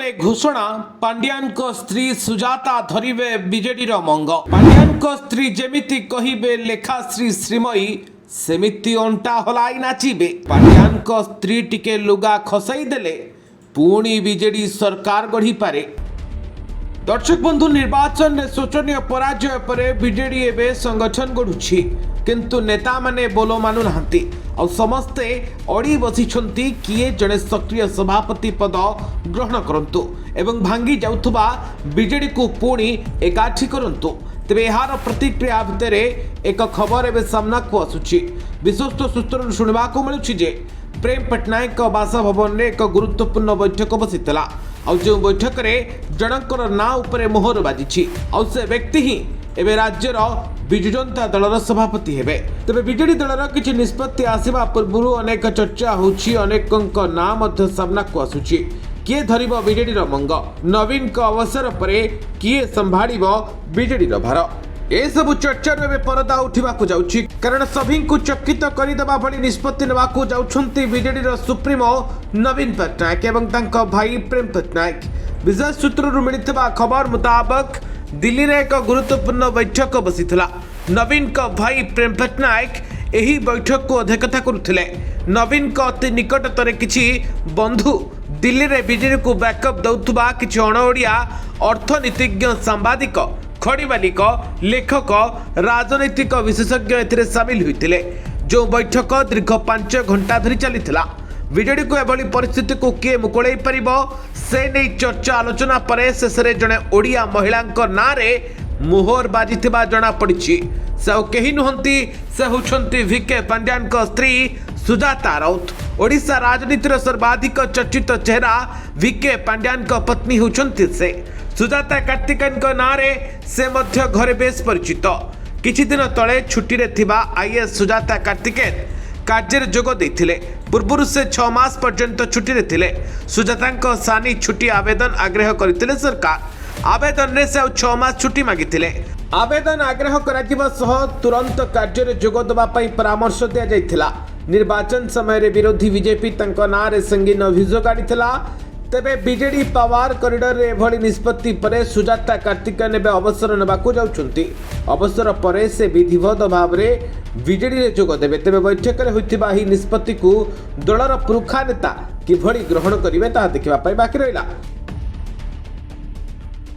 ପରେ ଘୋଷଣା ପାଣ୍ଡିଆନଙ୍କ ସ୍ତ୍ରୀ ସୁଜାତା ଧରିବେ ବିଜେଡିର ମଙ୍ଗ। ପାଣ୍ଡିଆନଙ୍କ ସ୍ତ୍ରୀ ଯେମିତି କହିବେ ଲେଖାଶ୍ରୀ ଶ୍ରୀମୟୀ ସେମିତି ଅଣ୍ଟା ହଲାଇ ନାଚିବେ। ପାଣ୍ଡିଆନଙ୍କ ସ୍ତ୍ରୀ ଟିକେ ଲୁଗା ଖସାଇ ଦେଲେ ପୁଣି ବିଜେଡି ସରକାର ଗଢ଼ିପାରେ। दर्शक बंधु निर्वाचन में शोचनीय पराजय पर बीजेडी एवं संगठन गढ़ुछि किंतु नेता माने बोलो मानु नाहंती और समस्ते अड़ी बसी किए जड़े सक्रिय सभापति पद ग्रहण करंतु एवं भांगी जाउथुबा बीजेडी को पुणी एकाठी करंतु। तेबे यार प्रतिक्रिया भितर एक खबर एवं सामना को आसुछि। विश्वस्त सूत्र शुणवा को मिलुछि जे प्रेम पट्टनायक बासभवन में एक गुरुत्वपूर्ण बैठक बसीला और जो बैठक में जनकर ना उपरे मोहर बाजी से व्यक्ति ही एवं राज्यर विजु जनता दलर सभापति हेबे। तेबे बीजेडी दलर किछि निष्पत्ति आसिबा पूर्व अनेक चर्चा होछि, अनेकଙ୍କ ना मध्य सामना को आसुछि। किए धरिबो बीजेडीर मंग, नवीन को अवसर परे किए संभाळिबो बीजेडीर भार, ए सब चर्चा में परदा उठा जाउछि। कारण सभी को चकित करदेवा भली निष्पत्ति नेबाकू जाउछंती बीजेडीर सुप्रीमो नवीन पट्टनायक एवं तांको भाई प्रेम पट्टनायक। विशेष सूत्रରୁ मिलिथिबा खबर मुताबक दिल्ली रे एक गुरुत्वपूर्ण बैठक बसीथिला। नवीन को भाई प्रेम पट्टनायक एही बैठक को अध्यक्षता करुथिले। नवीन को अति निकटतर किछि बंधु दिल्ली रे बीजेडी को बैकअप दउथुबा किछि अणओडिया अर्थनीतिज्ञ, सांबादिक, खड़ीवालिक, लेखक, राजनैतिक विशेषज्ञ एथिरे सामिल होइतिले। जो बैठक दीर्घ 5 घंटा धरी चलीथिला। बीजेडी को एभली परिस्थिति को किए मुकुड़ाई परिबो से नहीं चर्चा आलोचना पर शेष जड़े ओडिया महिला नारे मोहर बाजिथिबा जना पड़िछि। से केही नुहंती, से होछंती वीके पांड्यान स्त्री सुजाता राउत। ओडिशा राजनीतिर सर्वाधिक चर्चित चेहरा वीके पांड्यान पत्नी होछंती से सुजाता कार्तिकन नारे से मध्य घरे बेस परिचित। किछि दिन तले छुट्टी रे थिबा आईएएस सुजाता कार्तिकेन कार्य जोग देथिले। पूर्व से 6 मास पर्यंत छुट्टी रे थिले। सुजाता सानी छुट्टी आवेदन आग्रह करथिले सरकार। आवेदन रे से 6 मास छुट्टी मागिथिले। आवेदन आग्रह कराजिबा सह तुरंत कार्य रे जोग दबा पई परामर्श दिया जायथिला। निर्वाचन समय रे विरोधी बीजेपी तंको नारे संगीन अभियोग आनिथिला। तेबे बीजेडी पावर कॉरिडोर रे एभली निष्पत्ति परे सुजाता कार्तिकेन एबे अवसर नेबाकू जाउछंती। अवसर परे से विधिवत भाव रे बीजेडी रे जोग देबे। तेबे बैठक रे होइतिबा ही निष्पत्ति को दलर पुरुखा नेता किभली ग्रहण करिवे ताहा देखिबा पई बाकी रहिला।